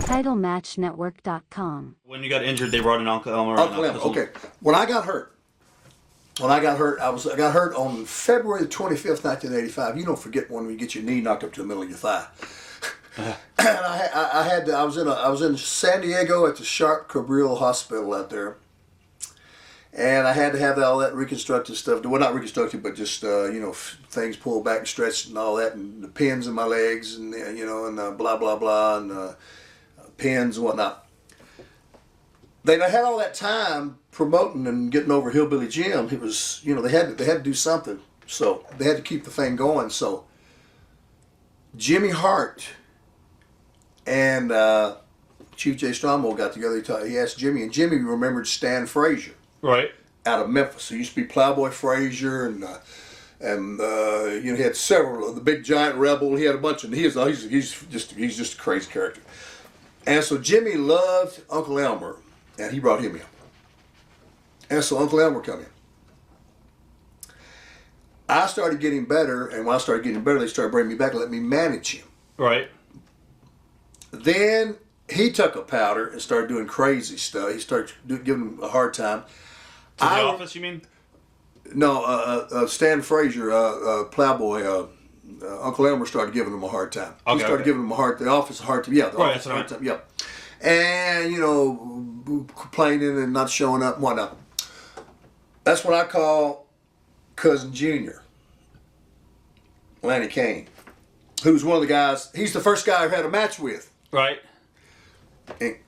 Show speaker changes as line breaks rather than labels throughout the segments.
TitleMatchNetwork.com.
When you got injured, they brought in Uncle Elmer.
Uncle Elmer. Okay. When I got hurt, I got hurt on February 25th, 1985. You don't forget when you get your knee knocked up to the middle of your thigh. And I was in San Diego at the Sharp Cabrillo Hospital out there, and I had to have all that reconstructive stuff. Well, not reconstructive, but just things pulled back and stretched and all that, and the pins in my legs, and blah blah blah, and pins and whatnot. They had all that time promoting and getting over Hillbilly Jim. It was they had to do something, so they had to keep the thing going. So Jimmy Hart and Chief Jay Strongbow got together. He asked Jimmy, and Jimmy remembered Stan Frazier,
right,
out of Memphis. He used to be Plowboy Frazier, and he had several. The Big Giant Rebel. He had a bunch of. He's just a crazy character. And so Jimmy loved Uncle Elmer, and he brought him in. And so Uncle Elmer come in. I started getting better, and when I started getting better, they started bringing me back and let me manage him.
Right.
Then he took a powder and started doing crazy stuff. He started giving him a hard time.
To the office, you mean?
No, Stan Frazier, Plowboy, Uncle Elmer started giving him a hard time.
Okay,
he started giving him the office a hard time. Yeah, the office a hard time. Yeah. And, complaining and not showing up and whatnot. That's what I call Cousin Junior, Lanny Kane, who's one of the guys. He's the first guy I had a match with.
Right.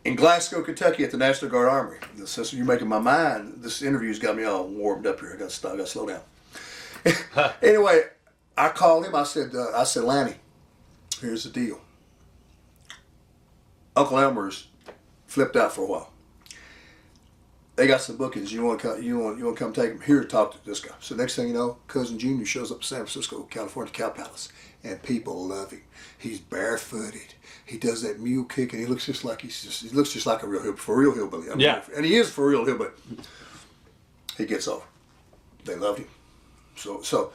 In Glasgow, Kentucky, at the National Guard Armory. So you're making my mind. This interview's got me all warmed up here. I got to slow down. Anyway, I called him. I said, Lanny, here's the deal. Uncle Elmer's flipped out for a while. They got some bookings. You want to come take them here to talk to this guy. So next thing you know, Cousin Junior shows up to San Francisco, California, Cow Palace, and people love him. He's barefooted. He does that mule kick, and he looks just like a real hillbilly. I mean,
yeah,
and he is for real hillbilly. He gets over. They loved him. So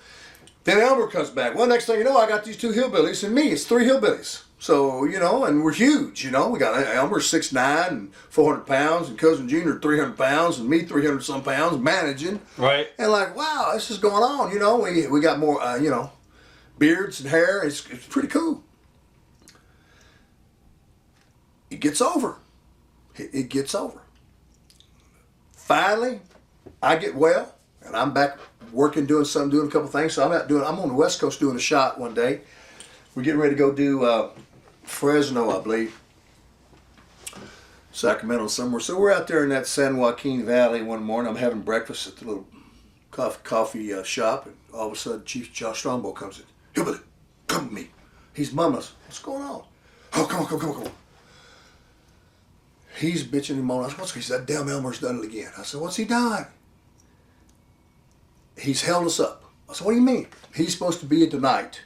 then Elmer comes back. Well, next thing you know, I got these two hillbillies and me. It's three hillbillies. So, and we're huge, We got Elmer 6'9" and 400 pounds, and Cousin Junior 300 pounds, and me 300 some pounds, managing.
Right.
And wow, this is going on, We got more, beards and hair. It's pretty cool. It gets over. It gets over. Finally, I get well, and I'm back working, doing a couple things. So I'm on the West Coast doing a shot one day. We're getting ready to go do Fresno, I believe, Sacramento somewhere. So we're out there in that San Joaquin Valley one morning. I'm having breakfast at the little coffee shop, and all of a sudden Chief Josh Strongbow comes in. Hillbilly, come with me. He's mumbling. What's going on? Oh, come on. He's bitching and moaning. He said, damn Elmer's done it again. I said, what's he done? He's held us up. I said, what do you mean? He's supposed to be here tonight.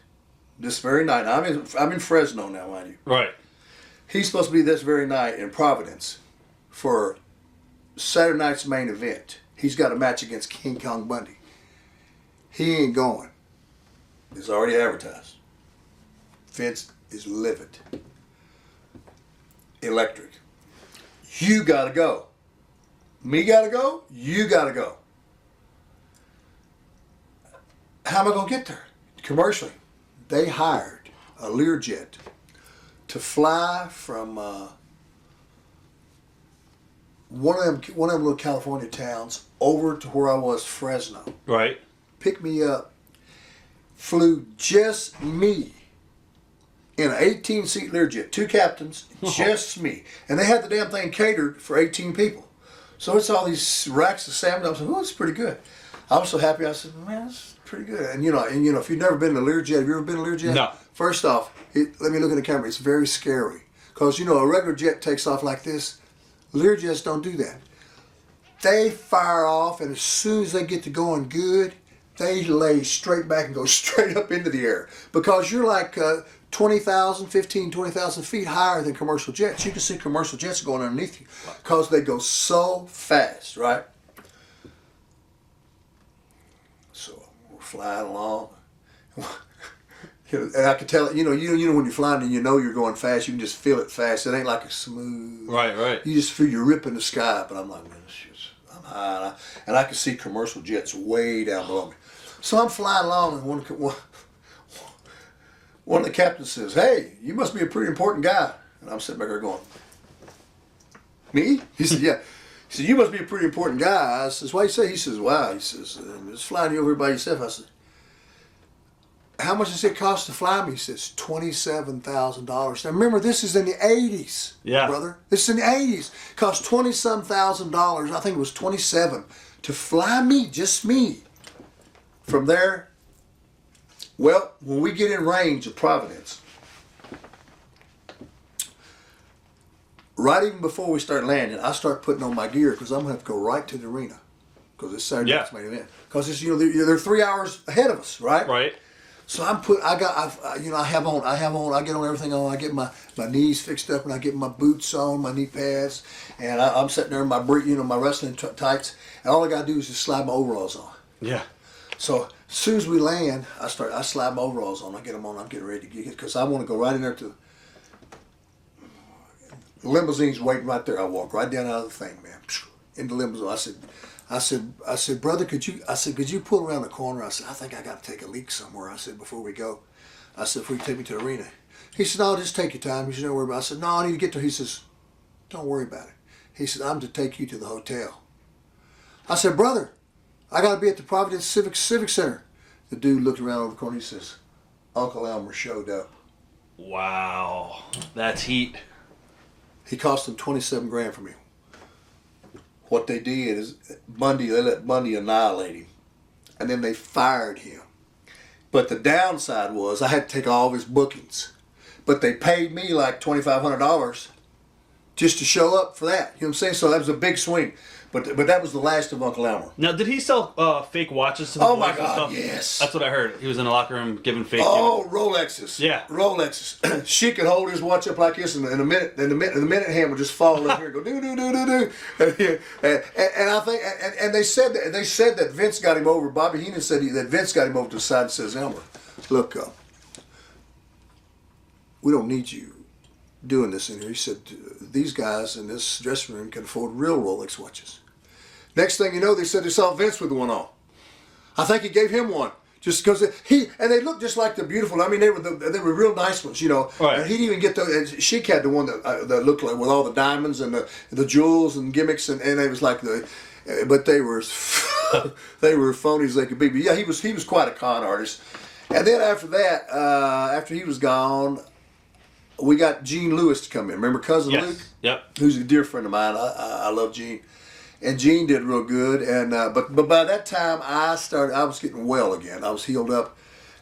This very night. I'm in Fresno now, mind you.
Right.
He's supposed to be this very night in Providence for Saturday night's main event. He's got a match against King Kong Bundy. He ain't going. It's already advertised. Vince is livid. Electric. You gotta go. Me gotta go? You gotta go. How am I gonna get there? Commercially. They hired a Learjet to fly from one of them little California towns over to where I was, Fresno.
Right.
Picked me up, flew just me in an 18-seat Learjet, two captains, just me. And they had the damn thing catered for 18 people. So it's all these racks of salmon. I was like, oh, it's pretty good. I was so happy. I said, man, that's pretty good. And if you've never been to Learjet, have you ever been to Learjet?
No.
First off, let me look at the camera. It's very scary. Because, a regular jet takes off like this. Learjets don't do that. They fire off, and as soon as they get to going good, they lay straight back and go straight up into the air. Because you're like 20,000 feet higher than commercial jets. You can see commercial jets going underneath you because they go so fast, right? So we're flying along. And I could tell it. You know when you're flying and you know you're going fast, you can just feel it fast. It ain't like a smooth.
Right.
You just feel you're ripping the sky. But I'm like, man, I'm high, and I can see commercial jets way down below me. So I'm flying along, and one of the captains says, "Hey, you must be a pretty important guy." And I'm sitting back there going, "Me?" He said, "Yeah." He said, "You must be a pretty important guy." I says, "Why you say?" He says, "Wow." He says, "Just flying you over here by yourself." I said, "How much does it cost to fly me?" He says, $27,000. Now remember, this is in the 80s, brother. This is in the 80s. It cost $20-some thousand. I think it was 27 to fly me, just me. From there, well, when we get in range of Providence, right even before we start landing, I start putting on my gear because I'm going to have to go right to the arena because it's Saturday night's main event. Because it's they're 3 hours ahead of us, right?
Right.
So I get on everything on. I get my knees fixed up, and I get my boots on, my knee pads, and I'm sitting there in my my wrestling tights, and all I gotta do is just slide my overalls on.
Yeah.
So as soon as we land, I slide my overalls on. I get them on. I'm getting ready to get it because I want to go right in there to the limousine's waiting right there. I walk right down out of the thing, man, in the limousine. I said, brother, could you pull around the corner? I said, I think I got to take a leak somewhere. I said, before we go. I said, before you take me to the arena. He said, no, just take your time. He said, don't worry about it. I said, no, I need to get there. He says, don't worry about it. He said, I'm to take you to the hotel. I said, brother, I got to be at the Providence Civic Center. The dude looked around over the corner. He says, Uncle Elmer showed up.
Wow. That's heat.
He cost him 27 grand for me. What they did is they let Bundy annihilate him, and then they fired him. But the downside was I had to take all of his bookings, but they paid me like $2,500 just to show up for that. You know what I'm saying? So that was a big swing. But that was the last of Uncle Elmer.
Now, did he sell fake watches to the
boys?
Oh my God, yes. That's what I heard. He was in the locker room giving fake.
Rolexes.
Yeah,
Rolexes. She could hold his watch up like this, and in a minute, the minute hand would just fall up here and go do do do do do. And I think, and they said that Vince got him over. Bobby Heenan said that Vince got him over to the side and says, Elmer, look, we don't need you doing this in here. He said, these guys in this dressing room can afford real Rolex watches. Next thing you know, they said they saw Vince with one on. I think he gave him one just because and they looked just like the beautiful. I mean, they were real nice ones, you know.
Right.
And he didn't even get and Sheik had the one that looked like with all the diamonds and the jewels and gimmicks, and it was like but they were they were phony as they could be. But yeah, he was quite a con artist. And then after that, after he was gone, we got Gene Lewis to come in. Remember Cousin Luke?
Yep.
Who's a dear friend of mine. I love Gene. And Gene did real good. And but by that time, I was getting well again. I was healed up.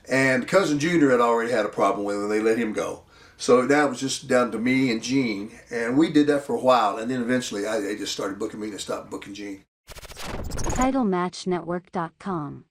And Cousin Junior had already had a problem with him, and they let him go. So now it was just down to me and Gene. And we did that for a while. And then eventually, they just started booking me and stopped booking Gene.
TitleMatchNetwork.com